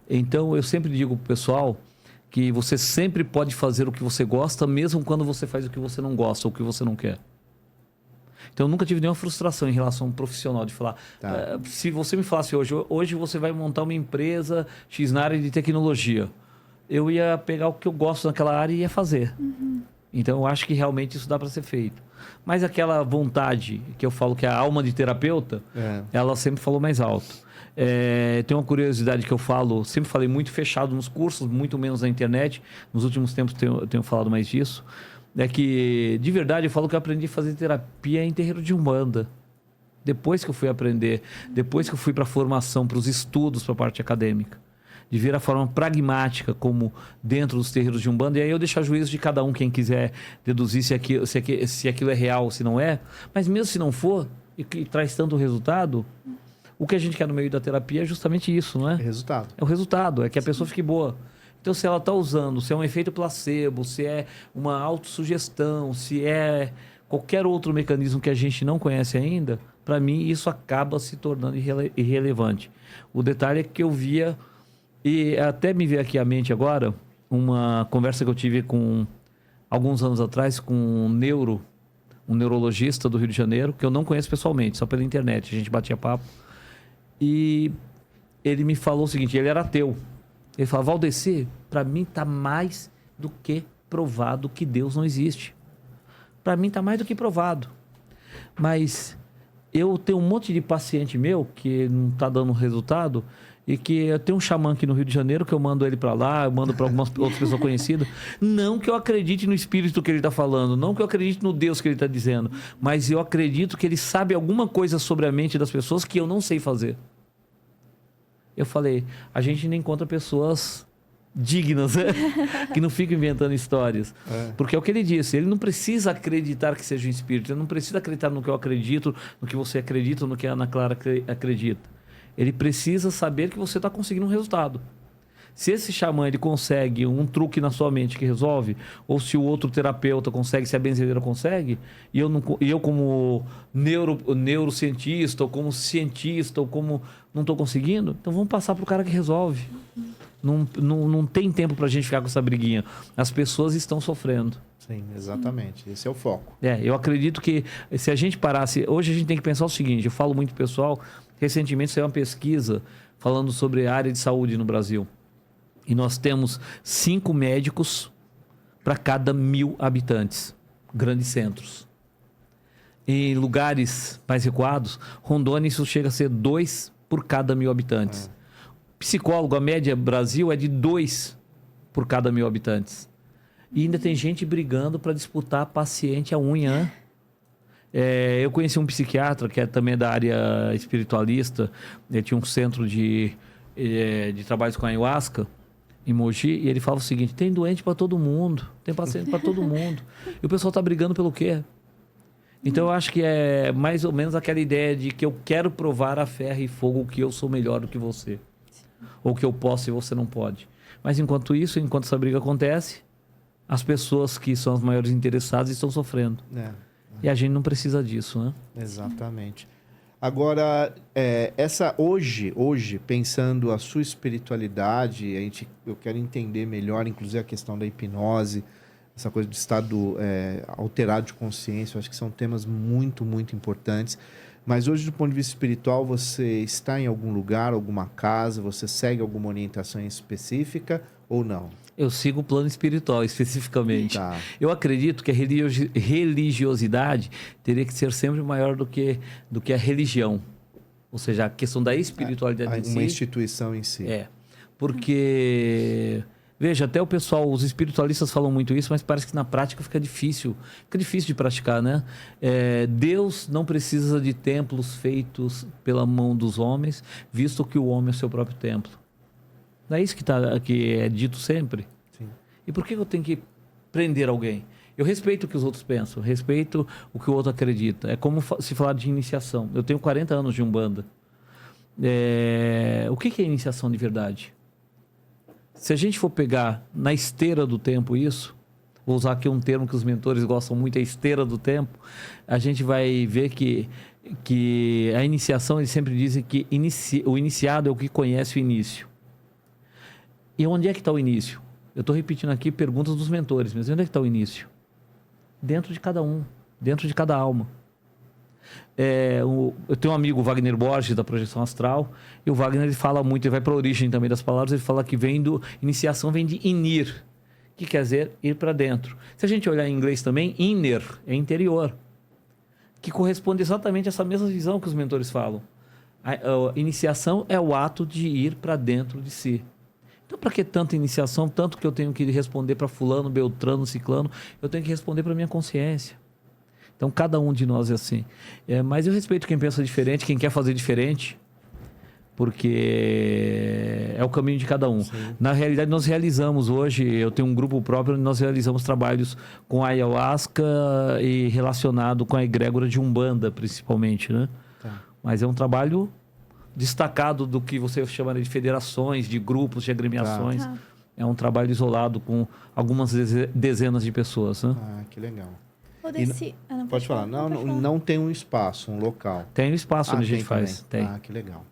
Então, eu sempre digo pro pessoal que você sempre pode fazer o que você gosta, mesmo quando você faz o que você não gosta ou o que você não quer. Então, eu nunca tive nenhuma frustração em relação a um profissional de falar... se você me falasse hoje você vai montar uma empresa X na área de tecnologia. Eu ia pegar o que eu gosto naquela área e ia fazer. Então, eu acho que realmente isso dá para ser feito. Mas aquela vontade, que eu falo que é a alma de terapeuta, ela sempre falou mais alto. Tem uma curiosidade que eu falo, sempre falei muito fechado nos cursos, muito menos na internet. Nos últimos tempos tenho falado mais disso. É que, de verdade, eu falo que eu aprendi a fazer terapia em terreiro de Umbanda. Depois que eu fui aprender, depois que eu fui para a formação, para os estudos, para a parte acadêmica. De ver a forma pragmática como dentro dos terreiros de Umbanda. E aí eu deixo a juízo de cada um, quem quiser deduzir se aquilo é real ou se não é. Mas mesmo se não for, e que traz tanto resultado, o que a gente quer no meio da terapia é justamente isso, não é? É resultado. É o resultado, é que a pessoa fique boa. Então, se ela está usando, se é um efeito placebo, se é uma autossugestão, se é qualquer outro mecanismo que a gente não conhece ainda, para mim isso acaba se tornando irrelevante. O detalhe é que eu via, e até me veio aqui à mente agora, uma conversa que eu tive alguns anos atrás com um neurologista do Rio de Janeiro, que eu não conheço pessoalmente, só pela internet, a gente batia papo. E ele me falou o seguinte, ele era ateu. Ele falou, Valdeci, para mim tá mais do que provado que Deus não existe. Para mim tá mais do que provado. Mas eu tenho um monte de paciente meu que não tá dando resultado e que eu tenho um xamã aqui no Rio de Janeiro que eu mando ele para lá, eu mando para algumas outras pessoas conhecidas. Não que eu acredite no espírito que ele tá falando, não que eu acredite no Deus que ele tá dizendo, mas eu acredito que ele sabe alguma coisa sobre a mente das pessoas que eu não sei fazer. Eu falei, a gente não encontra pessoas dignas, né? Que não ficam inventando histórias. Porque é o que ele disse, ele não precisa acreditar que seja um espírito, ele não precisa acreditar no que eu acredito, no que você acredita, no que a Ana Clara acredita. Ele precisa saber que você está conseguindo um resultado. Se esse xamã ele consegue um truque na sua mente que resolve, ou se o outro terapeuta consegue, se a benzedeira consegue, e eu como neurocientista, ou como cientista, ou como não estou conseguindo, então vamos passar para o cara que resolve. Não tem tempo para a gente ficar com essa briguinha. As pessoas estão sofrendo. Sim, exatamente. Esse é o foco. Eu acredito que se a gente parasse... Hoje a gente tem que pensar o seguinte, eu falo muito pessoal, recentemente saiu uma pesquisa falando sobre a área de saúde no Brasil. E nós temos 5 médicos para cada 1.000 habitantes, grandes centros. Em lugares mais recuados, Rondônia, isso chega a ser 2 por cada 1.000 habitantes. Psicólogo, a média Brasil é de 2 por cada 1.000 habitantes. E ainda tem gente brigando para disputar paciente a unha. Eu conheci um psiquiatra, que também é da área espiritualista, ele tinha um centro de trabalhos com ayahuasca, em Mogi, e ele falava o seguinte, tem doente para todo mundo, tem paciente para todo mundo. E o pessoal está brigando pelo quê? Então eu acho que é mais ou menos aquela ideia de que eu quero provar a ferro e fogo que eu sou melhor do que você. Ou que eu posso e você não pode. Mas enquanto isso, enquanto essa briga acontece, as pessoas que são as maiores interessadas estão sofrendo. E a gente não precisa disso, né? Exatamente. Agora, hoje, pensando a sua espiritualidade, eu quero entender melhor, inclusive a questão da hipnose, essa coisa do estado alterado de consciência, eu acho que são temas muito, muito importantes. Mas hoje, do ponto de vista espiritual, você está em algum lugar, alguma casa, você segue alguma orientação específica ou não? Eu sigo o plano espiritual, especificamente. Eu acredito que a religiosidade teria que ser sempre maior do que a religião. Ou seja, a questão da espiritualidade em si. Uma instituição em si. Porque... Veja, até o pessoal, os espiritualistas falam muito isso, mas parece que na prática fica difícil. Fica difícil de praticar, né? Deus não precisa de templos feitos pela mão dos homens, visto que o homem é o seu próprio templo. Não é isso que é dito sempre? Sim. E por que eu tenho que prender alguém? Eu respeito o que os outros pensam, respeito o que o outro acredita. É como se falar de iniciação. Eu tenho 40 anos de Umbanda. O que é iniciação de verdade? Se a gente for pegar na esteira do tempo isso, vou usar aqui um termo que os mentores gostam muito, a esteira do tempo, a gente vai ver que a iniciação, eles sempre dizem que o iniciado é o que conhece o início. E onde é que está o início? Eu estou repetindo aqui perguntas dos mentores, mas onde é que está o início? Dentro de cada um, dentro de cada alma. Eu tenho um amigo, Wagner Borges, da Projeção Astral, e o Wagner ele fala muito, ele vai para a origem também das palavras, ele fala que iniciação vem de inir, que quer dizer ir para dentro. Se a gente olhar em inglês também, inner é interior, que corresponde exatamente a essa mesma visão que os mentores falam. A iniciação é o ato de ir para dentro de si. Então, para que tanta iniciação? Tanto que eu tenho que responder para fulano, beltrano, ciclano, eu tenho que responder para minha consciência. Então, cada um de nós é assim. Mas eu respeito quem pensa diferente, quem quer fazer diferente, porque é o caminho de cada um. Sim. Na realidade, nós realizamos hoje, eu tenho um grupo próprio, onde nós realizamos trabalhos com ayahuasca e relacionado com a egrégora de Umbanda, principalmente, né? Tá. Mas é um trabalho destacado do que você chamaria de federações, de grupos, de agremiações. Tá. É um trabalho isolado com algumas dezenas de pessoas, né? Ah, que legal. Não pode falar. Não tem um espaço, um local. Tem um espaço onde a gente faz. Tem. Ah, que legal.